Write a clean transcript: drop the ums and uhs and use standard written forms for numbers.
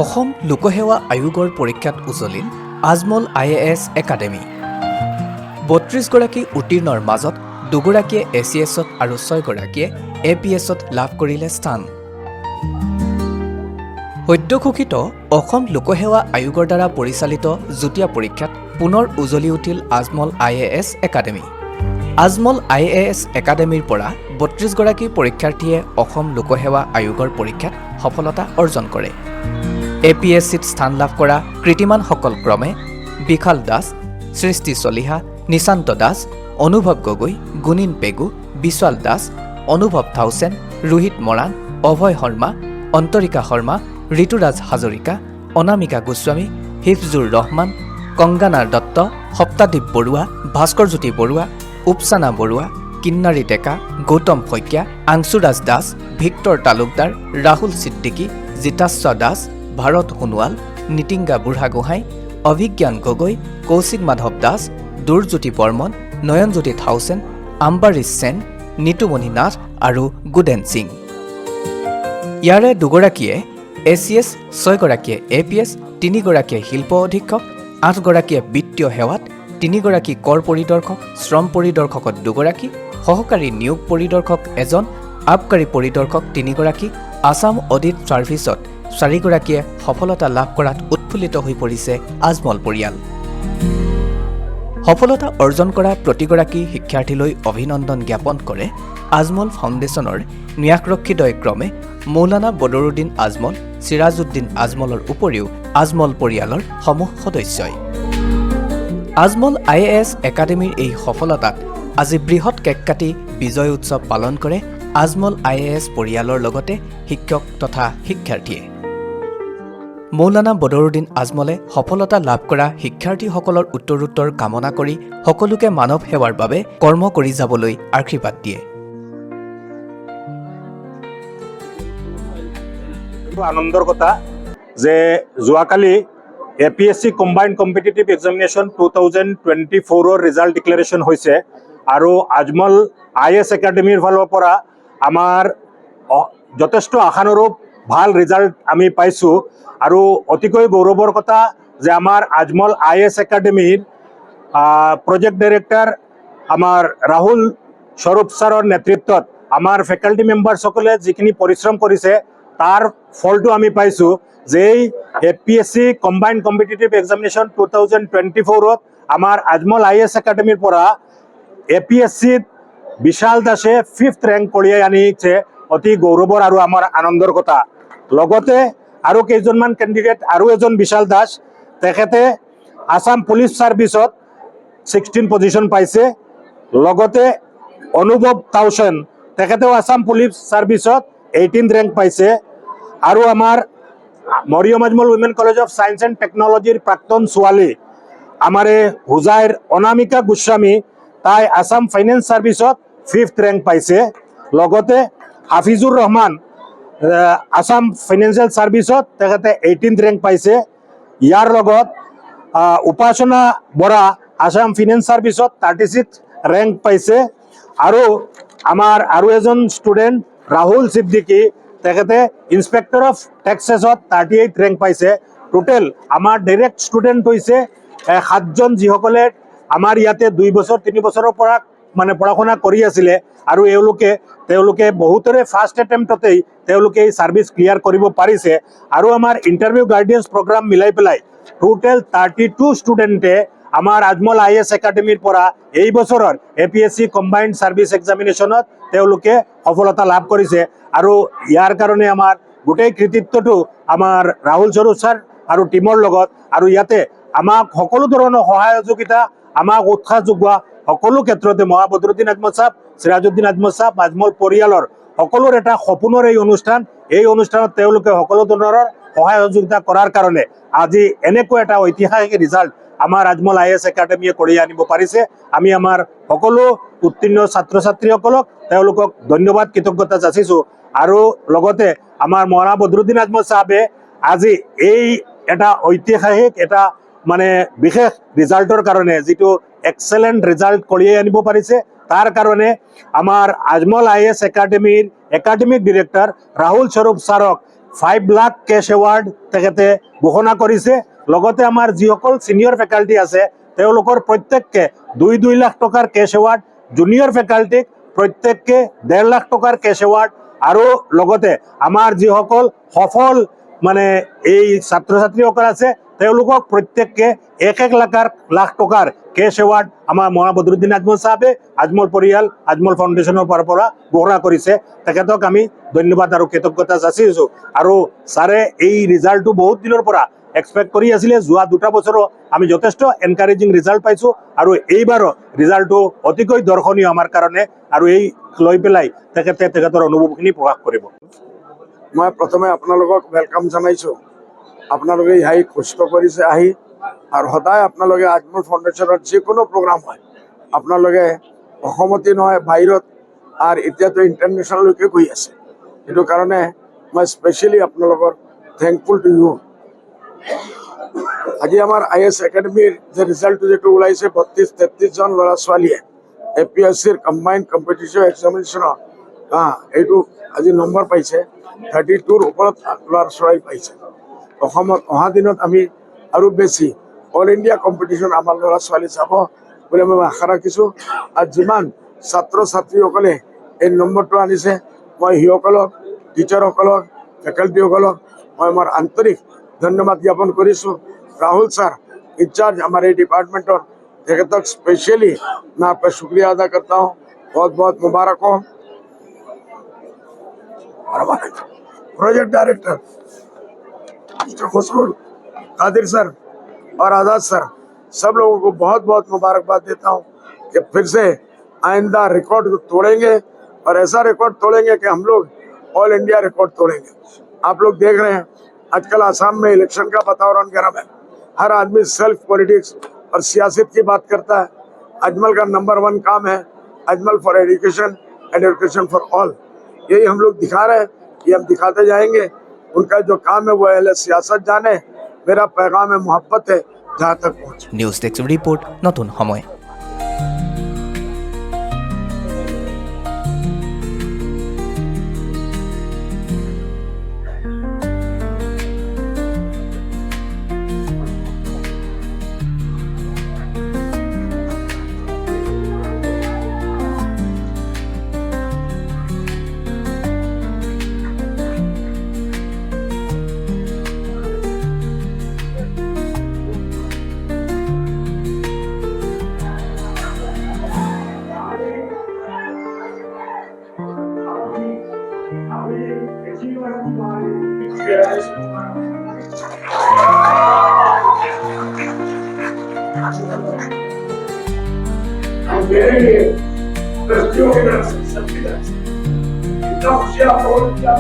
অসম লোকসেৱা আয়োগৰ পৰীক্ষাত উজলিল আজমল IAS একাডেমী। ৩২গৰাকী উত্তীৰ্ণৰ মাজত ২গৰাকীয়ে ACSত আৰু ৬গৰাকীয়ে APSত লাভ কৰিলে স্থান। সদ্যঘোষিত অসম লোকসেৱা আয়োগৰ দ্বাৰা পৰিচালিত যুটীয়া পৰীক্ষাত পুনৰ উজলি উঠিল Ajmal IAS academy. Ajmal IAS একাডেমীৰ পৰা ৩২গৰাকী পৰীক্ষাৰ্থীয়ে অসম লোকসেৱা আয়োগৰ পৰীক্ষাত সফলতা অৰ্জন কৰে। APSCত স্থান লাভ কৰা কৃতিমানসকল ক্ৰমে বিশাল দাস, সৃষ্টি চলিহা, নিশান্ত দাস, অনুভৱ গগৈ, গুণিন পেগু, বিশাল দাস, অনুভৱ থাউচেন, ৰোহিত মৰাণ, অভয় শৰ্মা, অন্তৰিকা শৰ্মা, ঋতুৰাজ হাজৰিকা, অনামিকা গোস্বামী, হিফজুৰ ৰহমান, কংগানা দত্ত, সপ্তাদীপ বৰুৱা, ভাস্কৰজ্যোতি বৰুৱা, উপচানা বৰুৱা, কিন্নাৰী ডেকা, গৌতম শইকীয়া, আংশুৰাজ দাস, ভিক্টৰ তালুকদাৰ, ৰাহুল সিদ্দিকী, জিতাশ্ব দাস, ভাৰত সোণোৱাল, নিটিংগা বুঢ়াগোহাঁই, অভিজ্ঞান গগৈ, কৌশিক মাধৱ দাস, দুৰজ্যোতি বৰ্মন, নয়নজ্যোতি থাউচেন, আম্বাৰীশ সেন, নিতুমণি নাথ আৰু গুডেন সিং। ইয়াৰে ২গৰাকীয়ে ACS, ৬গৰাকীয়ে APS, ৩গৰাকীয়ে শিল্প অধীক্ষক, ৮গৰাকীয়ে বিত্তীয় সেৱাত, ৩গৰাকী কৰ পৰিদৰ্শক, শ্ৰম পৰিদৰ্শকত ২গৰাকী, সহকাৰী নিয়োগ পৰিদৰ্শক এজন, আবকাৰী পৰিদৰ্শক ৩গৰাকী, আছাম অডিট ছাৰ্ভিচত ৪গৰাকীয়ে সফলতা লাভ কৰাত উৎফুল্লিত হৈ পৰিছে আজমল পৰিয়াল। সফলতা অৰ্জন কৰা প্ৰতিগৰাকী শিক্ষাৰ্থীলৈ অভিনন্দন জ্ঞাপন কৰে আজমল ফাউণ্ডেশ্যনৰ ন্যাসৰক্ষীদ্বয় ক্ৰমে মৌলানা বদৰুদ্দিন আজমল, চিৰাজউদ্দিন আজমলৰ উপৰিও আজমল পৰিয়ালৰ সমূহ সদস্যই। আজমল IAS একাডেমীৰ এই সফলতাত আজি বৃহৎ কেক কাটি বিজয় উৎসৱ পালন কৰে আজমল IAS পৰিয়ালৰ লগতে শিক্ষক তথা শিক্ষাৰ্থীয়ে। মৌলানা বদৰুদ্দিন আজমলে সফলতা লাভ কৰা শিক্ষাৰ্থীসকলৰ উত্তৰোত্তৰ কামনা কৰি সকলোকে মানৱ সেৱাৰ বাবে কৰ্ম কৰি যাবলৈ আশীৰ্বাদ দিয়ে। আনন্দৰ কথা যে যোৱাকালি APSC কম্বাইন্ড কম্পিটিটিভ এক্সামিনেশ্যন 2024ৰ ৰিজাল্ট ডিক্লেৰেশ্যন হৈছে আৰু আজমল IAS একাডেমীৰ ফালৰ পৰা আমাৰ যথেষ্ট আশানুৰূপ ভাল ৰিজাল্ট আমি পাইছোঁ আৰু অতিকৈ গৌৰৱৰ কথা যে আমাৰ আজমল IAS একাডেমীৰ প্ৰজেক্ট ডাইৰেক্টৰ আমাৰ ৰাহুল স্বৰূপ ছাৰৰ নেতৃত্বত আমাৰ ফেকাল্টি মেম্বাৰসকলে যিখিনি পৰিশ্ৰম কৰিছে তাৰ ফলটো আমি পাইছোঁ যে এই APSC কম্বাইন্ড কম্পিটিটিভ এক্সামিনেশ্যন 2024ত আমাৰ আজমল IAS একাডেমীৰ পৰা APSCত বিশাল দাসে 5th ৰেংক কঢ়িয়াই আনিছে। অতি গৌৰৱৰ আৰু আমাৰ আনন্দৰ কথা। লগতে আৰু কেইজনমান কেণ্ডিডেট আৰু এজন বিশাল দাস তেখেতে আছাম পুলিচ ছাৰ্ভিচত 16 পজিশ্যন পাইছে। লগতে অনুভৱ থাউচেন তেখেতেও আছাম পুলিচ ছাৰ্ভিচত 18th ৰেংক পাইছে। আৰু আমাৰ Mariam Ajmal women college of science and টেকনলজিৰ প্ৰাক্তন ছোৱালী আমাৰ হোজাইৰ অনামিকা গোস্বামী তাই আছাম ফাইনেন্স ছাৰ্ভিচত 5th ৰেংক পাইছে। লগতে হাফিজুৰ ৰহমান আছাম ফাইনেন্সিয়েল ছাৰ্ভিচত তেখেতে 18th ৰেংক পাইছে। ইয়াৰ লগত উপাসনা বৰা আছাম ফাইনেন্স ছাৰ্ভিচত 36th ৰেংক পাইছে। আৰু আমাৰ আৰু এজন ষ্টুডেণ্ট ৰাহুল সিদ্দিকী তেখেতে ইন্সপেক্টৰ অফ টেক্সেছত 38th ৰেংক পাইছে। টোটেল আমাৰ ডাইৰেক্ট ষ্টুডেণ্ট হৈছে 7জন যিসকলে আমাৰ ইয়াতে 2 বছৰ 3 বছৰৰ পৰা মানে পঢ়া শুনা কৰি আছিলে আৰু তেওঁলোকে বহুতৰে ফাৰ্ষ্ট এটেম্পটতেই তেওঁলোকে এই ছাৰ্ভিচ ক্লিয়াৰ কৰিব পাৰিছে। আৰু আমাৰ ইণ্টাৰভিউ গাইডেন্স প্ৰগ্ৰাম মিলাই পেলাই টোটেল 32 ষ্টুডেণ্টে আমাৰ আজমল IAS একাডেমীৰ পৰা এই বছৰৰ APSC কম্বাইন্ড ছাৰ্ভিচ এক্সামিনেশ্যনত তেওঁলোকে সফলতা লাভ কৰিছে। আৰু ইয়াৰ কাৰণে আমাৰ গোটেই কৃতিত্বটো আমাৰ ৰাহুল স্বৰূপ ছাৰ আৰু টীমৰ লগত আৰু ইয়াতে আমাক সকলো ধৰণৰ সহায় সহযোগিতা আমাক উৎসাহ যোগোৱা সকলো ক্ষেত্ৰতে বদৰুদ্দিন আজমল ছাৰ, চিৰাজউদ্দিন আজমল ছাৰ, আজমল পৰিয়ালৰ সকলোৰে এটা সপোনৰ এই অনুষ্ঠানত তেওঁলোকে সকলো ধৰণৰ সহায় সহযোগিতা কৰাৰ কাৰণে আজি এনেকুৱা এটা ঐতিহাসিক ৰিজাল্ট আমাৰ আজমল IAS একাডেমীয়ে কঢ়িয়াই আনিব পাৰিছে। আমি আমাৰ সকলো উত্তীৰ্ণ ছাত্ৰ ছাত্ৰীসকলক তেওঁলোকক ধন্যবাদ কৃতজ্ঞতা যাচিছোঁ। আৰু লগতে আমাৰ মৌলানা বদৰুদ্দিন আজমল চাহাবে আজি এই এটা ঐতিহাসিক এটা মানে বিশেষ ৰিজাল্টৰ কাৰণে যিটো এক্সেলেণ্ট ৰিজাল্ট কঢ়িয়াই আনিব পাৰিছে তাৰ কাৰণে আমাৰ আজমল IAS একাডেমীৰ একাডেমিক ডিৰেক্টৰ ৰাহুল স্বৰূপ ছাৰক 5 লাখ কেশ এৱাৰ্ড তেখেতে ঘোষণা কৰিছে। লগতে আমাৰ যিসকল ছিনিয়ৰ ফেকাল্টি আছে তেওঁলোকৰ প্ৰত্যেককে 2 লাখ টকাৰ কেশ এৱাৰ্ড, জুনিয়ৰ ফেকাল্টিক প্ৰত্যেককে 1.5 লাখ টকাৰ কেশ এৱাৰ্ড, আৰু লগতে আমাৰ যিসকল সফল মানে এই ছাত্ৰ ছাত্ৰীসকল আছে তেওঁলোকক প্ৰত্যেককে 1 লাখ টকাৰ কেশ এৱাৰ্ড আমাৰ মৌলানা বদৰুদ্দিন আজমল চাহাবে আজমল পৰিয়াল আজমল ফাউণ্ডেশ্যনৰ পৰা ঘোষণা কৰিছে। তেখেতক আমি ধন্যবাদ আৰু কৃতজ্ঞতা যাচিছোঁ। আৰু ছাৰে এই ৰিজাল্টটো বহুত দিনৰ পৰা এক্সপেক্ট কৰি আছিলে। যোৱা 2টা বছৰো আমি যথেষ্ট এনকাৰেজিং ৰিজাল্ট পাইছোঁ আৰু এইবাৰো ৰিজাল্টটো অতিকৈ দৰ্শনীয় আমাৰ কাৰণে, আৰু এই লৈ পেলাই তেখেতে তেখেতৰ অনুভৱখিনি প্ৰকাশ কৰিব। মই প্ৰথমে আপোনালোকক ৱেলকাম জনাইছোঁ। আপোনালোকে ইয়াত কষ্ট কৰিছে আহি, আৰু সদায় আপোনালোকে আজমল ফাউণ্ডেশ্যনৰ যিকোনো প্ৰগ্ৰাম হয় আপোনালোকে অসমতে নহয় বাহিৰত আৰু এতিয়াতো ইণ্টাৰনেশ্যনেললৈকে গৈ আছে। সেইটো কাৰণে মই স্পেচিয়েলি আপোনালোকৰ থেংকফুল টু ইউ। আজি আমাৰ IAS একাডেমীৰ যে ৰিজাল্টটো যিটো ওলাইছে 32-33 জন ল'ৰা ছোৱালীয়ে APSCৰ কম্বাইণ্ড কম্পিটিটিভ এক্সামিনেশ্যনৰ এইটো আজি নম্বৰ পাইছে। 32ৰ ওপৰত ল'ৰা ছোৱালী পাইছে। অসমত অহা দিনত আমি আৰু বেছি অল ইণ্ডিয়া কম্পিটিশ্যন আমাৰ ল'ৰা ছোৱালী যাব বুলি মই আশা ৰাখিছোঁ। আৰু যিমান ছাত্ৰ ছাত্ৰীসকলে এই নম্বৰটো আনিছে মই সিসকলক, টিচাৰসকলক, ফেকাল্টিসকলক মই মোৰ আন্তৰিক ধন্যবাদ জ্ঞাপন কৰিছোঁ। राहुल सर इंचार्ज हमारे डिपार्टमेंट और तेखतक स्पेशली मैं आपका शुक्रिया अदा करता हूँ। बहुत बहुत मुबारक हो। Project director mister Khusrul Qadir sir और आजाद सर सब लोगों को बहुत बहुत मुबारकबाद देता हूँ कि फिर से आइंदा रिकॉर्ड तोड़ेंगे, और ऐसा रिकॉर्ड तोड़ेंगे कि हम लोग ऑल इंडिया रिकॉर्ड तोड़ेंगे। आप लोग देख रहे हैं आजकल आसाम में इलेक्शन का वातावरण गर्म है। हर आदमी सेल्फ पॉलिटिक्स और सियासत की बात करता है। अजमल का नंबर 1 काम है Ajmal for education and education for all. यही हम लोग दिखा रहे हैं, ये हम दिखाते जाएंगे। उनका जो काम है वो अहले सियासत जाने। मेरा पैगाम है मोहब्बत है जहाँ तक पहुँचे। নিউজ ডেস্ক ৰিপৰ্ট, নতুন সময়। मेरे लिए दस्तियों की तरफ से सबकी तरफ से इतना खुशियाँ हो क्या